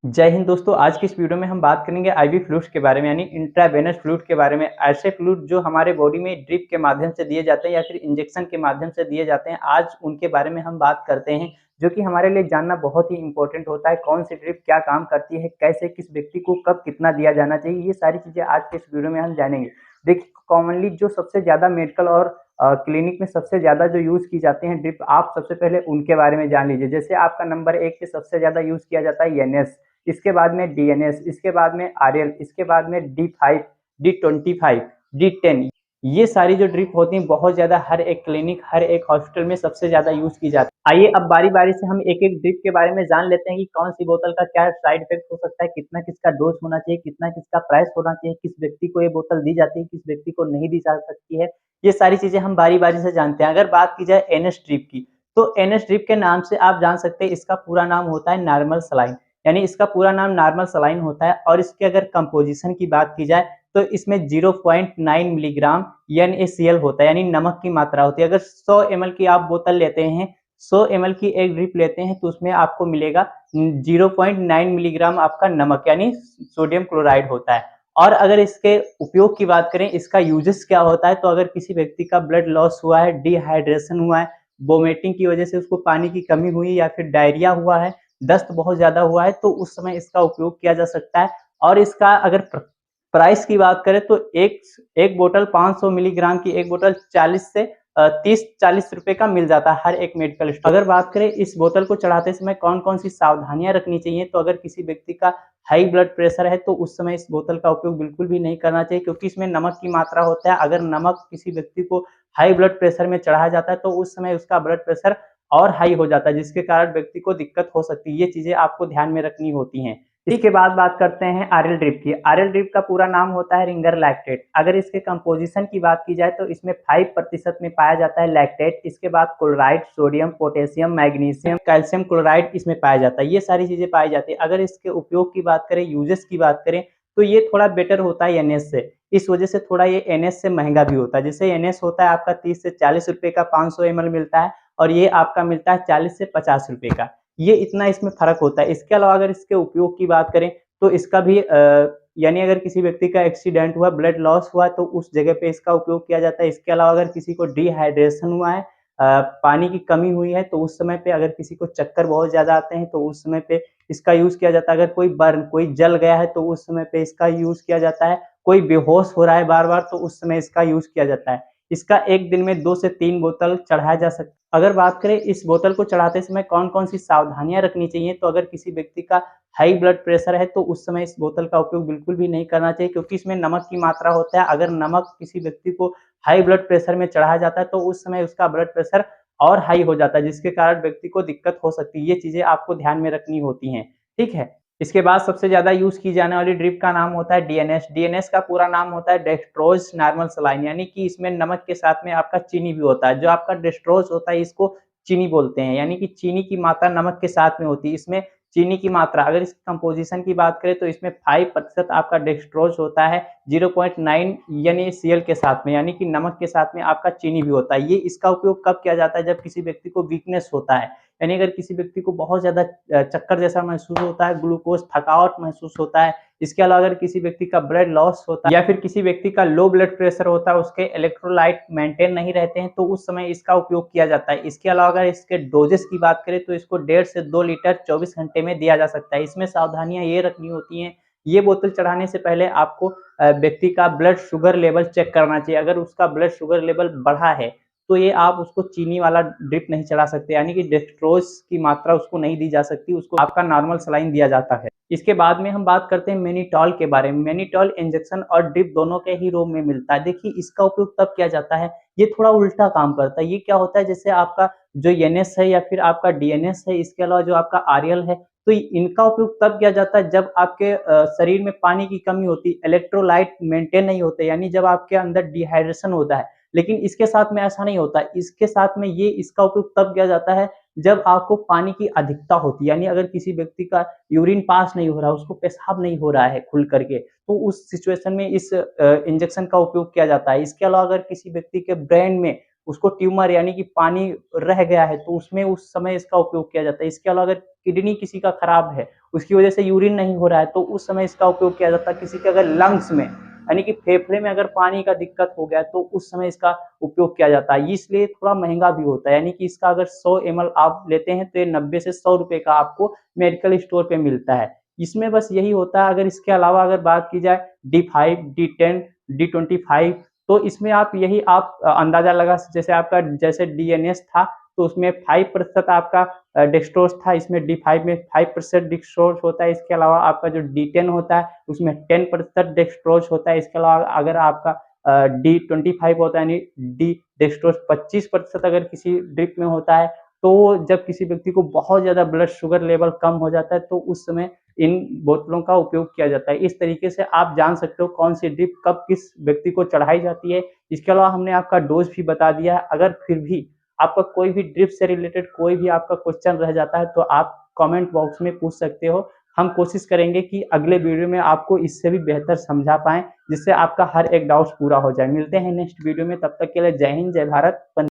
जय हिंद दोस्तों। आज की इस वीडियो में हम बात करेंगे आईवी फ्लूइड्स के बारे में, यानी इंट्रावेनस फ्लूइड के बारे में। ऐसे फ्लूइड जो हमारे बॉडी में ड्रिप के माध्यम से दिए जाते हैं या फिर इंजेक्शन के माध्यम से दिए जाते हैं, आज उनके बारे में हम बात करते हैं, जो कि हमारे लिए जानना बहुत ही इंपॉर्टेंट होता है। कौन सी ड्रिप क्या काम करती है, कैसे किस व्यक्ति को कब कितना दिया जाना चाहिए, ये सारी चीजें आज के इस वीडियो में हम जानेंगे। देखिए, कॉमनली जो सबसे ज्यादा मेडिकल और क्लिनिक में सबसे ज्यादा जो यूज की जाते हैं ड्रिप, आप सबसे पहले उनके बारे में जान लीजिए। जैसे आपका नंबर 1 पे सबसे ज्यादा यूज किया जाता है एनएस, इसके बाद में डीएनएस, इसके बाद में आरएल, इसके बाद में डी5, डी25, डी10। ये सारी जो ड्रिप होती हैं बहुत ज्यादा हर एक क्लिनिक, हर एक हॉस्पिटल में सबसे ज्यादा यूज की जाती है। आइए अब बारी बारी से हम एक एक ड्रिप के बारे में जान लेते हैं कि कौन सी बोतल का क्या साइड इफेक्ट हो सकता है, कितना किसका डोज होना चाहिए, कितना किसका प्राइस होना चाहिए, किस व्यक्ति को ये बोतल दी जाती है, किस व्यक्ति को नहीं दी जा सकती है। ये सारी चीजें हम बारी बारी से जानते हैं। अगर बात की जाए एनएस ड्रिप की, तो एनएस ड्रिप के नाम से आप जान सकते हैं इसका पूरा नाम होता है नॉर्मल सलाइन, यानी इसका पूरा नाम नॉर्मल सलाइन होता है। और इसके अगर कंपोजिशन की बात की जाए तो इसमें 0.9 मिलीग्राम NaCl होता है, यानी नमक की मात्रा होती है। अगर 100 ml की आप बोतल लेते हैं, 100 ml की एक ड्रिप लेते हैं, तो उसमें आपको मिलेगा 0.9 मिलीग्राम आपका नमक यानी सोडियम क्लोराइड होता है। और अगर इसके उपयोग की बात करें, इसका यूजेस क्या होता है, तो अगर किसी व्यक्ति का ब्लड लॉस हुआ है, डिहाइड्रेशन हुआ है, वोमिटिंग की वजह से उसको पानी की कमी हुई, या फिर डायरिया हुआ है, दस्त बहुत ज्यादा हुआ है, तो उस समय इसका उपयोग किया जा सकता है। और इसका अगर प्राइस की बात करें तो एक एक बोतल 500 मिलीग्राम की एक बोतल 40 से 30-40 रुपए का मिल जाता है हर एक मेडिकल स्टोर। अगर बात करें इस बोतल को चढ़ाते समय कौन कौन सी सावधानियां रखनी चाहिए, तो अगर किसी व्यक्ति का हाई ब्लड प्रेशर है तो उस समय इस बोतल का उपयोग बिल्कुल भी नहीं करना चाहिए, क्योंकि इसमें नमक की मात्रा होता है। अगर नमक किसी व्यक्ति को हाई ब्लड प्रेशर में चढ़ाया जाता है तो उस समय उसका ब्लड प्रेशर और हाई हो जाता है, जिसके कारण व्यक्ति को दिक्कत हो सकती है। ये चीजें आपको ध्यान में रखनी होती हैं। इसी के बाद बात करते हैं आरएल ड्रिप की। आरएल ड्रिप का पूरा नाम होता है रिंगर लैक्टेट। अगर इसके कंपोजिशन की बात की जाए तो इसमें 5% में पाया जाता है लैक्टेट। इसके बाद chloride, sodium, potassium, magnesium, calcium chloride इसमें पाया जाता है। ये सारी चीजें पाई जाती है। अगर इसके उपयोग की बात करें, यूजेस की बात करें, तो ये थोड़ा बेटर होता है एनएस से। इस वजह से थोड़ा ये एनएस से महंगा भी होता है। जैसे एनएस होता है आपका 30 से 40 रुपए का 500 ml मिलता है, और ये आपका मिलता है 40 से 50 रुपए का। ये इतना इसमें फर्क होता है। इसके अलावा अगर इसके उपयोग की बात करें तो इसका भी यानी अगर किसी व्यक्ति का एक्सीडेंट हुआ, ब्लड लॉस हुआ, तो उस जगह पे इसका उपयोग किया जाता है। इसके अलावा अगर किसी को डिहाइड्रेशन हुआ है, पानी की कमी हुई है, तो उस समय पे अगर किसी को चक्कर बहुत ज्यादा आते हैं तो उस समय पे इसका यूज किया जाता है। अगर कोई बर्न, कोई जल गया है तो उस समय पे इसका यूज किया जाता है। कोई बेहोश हो रहा है बार बार तो उस समय इसका यूज किया जाता है। इसका एक दिन में 2 से 3 बोतल चढ़ाया जा सकता है। अगर बात करें इस बोतल को चढ़ाते समय कौन कौन सी सावधानियां रखनी चाहिए, तो अगर किसी व्यक्ति का हाई ब्लड प्रेशर है तो उस समय इस बोतल का उपयोग बिल्कुल भी नहीं करना चाहिए, क्योंकि इसमें नमक की मात्रा होता है। अगर नमक किसी व्यक्ति को हाई ब्लड प्रेशर में चढ़ाया जाता है तो उस समय उसका ब्लड प्रेशर और हाई हो जाता है, जिसके कारण व्यक्ति को दिक्कत हो सकती है। ये चीजें आपको ध्यान में रखनी होती हैं, ठीक है। इसके बाद सबसे ज्यादा यूज की जाने वाली ड्रिप का नाम होता है डीएनएस। डीएनएस का पूरा नाम होता है डेक्स्ट्रोज नॉर्मल सलाइन, यानी कि इसमें नमक के साथ में आपका चीनी भी होता है। जो आपका डेक्स्ट्रोज होता है इसको चीनी बोलते हैं, यानी कि चीनी की मात्रा नमक के साथ में होती है। इसमें चीनी की मात्रा, अगर इस कंपोजिशन की बात करें तो इसमें 5% आपका डेक्स्ट्रोज होता है 0.9 NaCl के साथ में, यानी कि नमक के साथ में आपका चीनी भी होता है। ये इसका उपयोग कब किया जाता है, जब किसी व्यक्ति को वीकनेस होता है, यानी अगर किसी व्यक्ति को बहुत ज्यादा चक्कर जैसा महसूस होता है, ग्लूकोज थकावट महसूस होता है। इसके अलावा अगर किसी व्यक्ति का ब्लड लॉस होता है या फिर किसी व्यक्ति का लो ब्लड प्रेशर होता है, उसके इलेक्ट्रोलाइट मेंटेन नहीं रहते हैं, तो उस समय इसका उपयोग किया जाता है। इसके अलावा अगर इसके डोजेस की बात करें तो इसको 1.5 से 2 लीटर 24 घंटे में दिया जा सकता है। इसमें सावधानियां ये रखनी होती हैं, ये बोतल चढ़ाने से पहले आपको व्यक्ति का ब्लड शुगर लेवल चेक करना चाहिए। अगर उसका ब्लड शुगर लेवल बढ़ा है तो ये आप उसको चीनी वाला ड्रिप नहीं चढ़ा सकते, यानी कि डेक्स्ट्रोज की मात्रा उसको नहीं दी जा सकती, उसको आपका नॉर्मल सलाइन दिया जाता है। इसके बाद में हम बात करते हैं मेनिटॉल के बारे में। मेनिटॉल इंजेक्शन और ड्रिप दोनों के ही रूप में मिलता है। देखिए, इसका उपयोग तब किया जाता है, ये थोड़ा उल्टा काम करता है। ये क्या होता है, जैसे आपका जो एनएस है या फिर आपका डीएनएस है, इसके अलावा जो आपका आरएल है, तो इनका उपयोग तब किया जाता है जब आपके शरीर में पानी की कमी होती है, इलेक्ट्रोलाइट मेंटेन नहीं होते, यानी जब आपके अंदर डिहाइड्रेशन होता है। लेकिन इसके साथ में ऐसा नहीं होता। इसके साथ में ये इसका उपयोग तब किया जाता है जब आपको पानी की अधिकता होती है, यानी अगर किसी व्यक्ति का यूरिन पास नहीं हो रहा, उसको पेशाब नहीं हो रहा है खुल करके, तो उस सिचुएशन में इस इंजेक्शन का उपयोग किया जाता है। इसके अलावा अगर किसी व्यक्ति के ब्रेन में उसको ट्यूमर यानी कि पानी रह गया है तो उसमें उस समय इसका उपयोग किया जाता है। इसके अलावा अगर किडनी किसी का खराब है, उसकी वजह से यूरिन नहीं हो रहा है तो उस समय इसका उपयोग किया जाता है। किसी के अगर लंग्स में यानी कि फेफड़े में अगर पानी का दिक्कत हो गया तो उस समय इसका उपयोग किया जाता है। इसलिए थोड़ा महंगा भी होता है, यानी कि इसका अगर 100 ml आप लेते हैं तो ये 90 से 100 रुपए का आपको मेडिकल स्टोर पे मिलता है। इसमें बस यही होता है। अगर इसके अलावा अगर बात की जाए D5, D10, D25 तो इसमें आप यही आप अंदाजा लगा, जैसे आपका जैसे DNS था तो उसमें 5% आपका डेक्सट्रोज था, इसमें D5 में 5% डेक्सट्रोज होता है। इसके अलावा आपका जो D10 होता है उसमें 10% डेक्सट्रोज होता है। इसके अलावा अगर आपका D25 होता है यानी डी डेक्सट्रोज 25% अगर किसी ड्रिप में होता है तो जब किसी व्यक्ति को बहुत ज़्यादा ब्लड शुगर लेवल कम हो जाता है तो उस समय इन बोतलों का उपयोग किया जाता है। इस तरीके से आप जान सकते हो कौन सी ड्रिप कब किस व्यक्ति को चढ़ाई जाती है। इसके अलावा हमने आपका डोज भी बता दिया है। अगर फिर भी आपका कोई भी ड्रिप से रिलेटेड कोई भी आपका क्वेश्चन रह जाता है तो आप कमेंट बॉक्स में पूछ सकते हो। हम कोशिश करेंगे कि अगले वीडियो में आपको इससे भी बेहतर समझा पाएँ, जिससे आपका हर एक डाउट्स पूरा हो जाए। मिलते हैं नेक्स्ट वीडियो में, तब तक के लिए जय हिंद, जय भारत।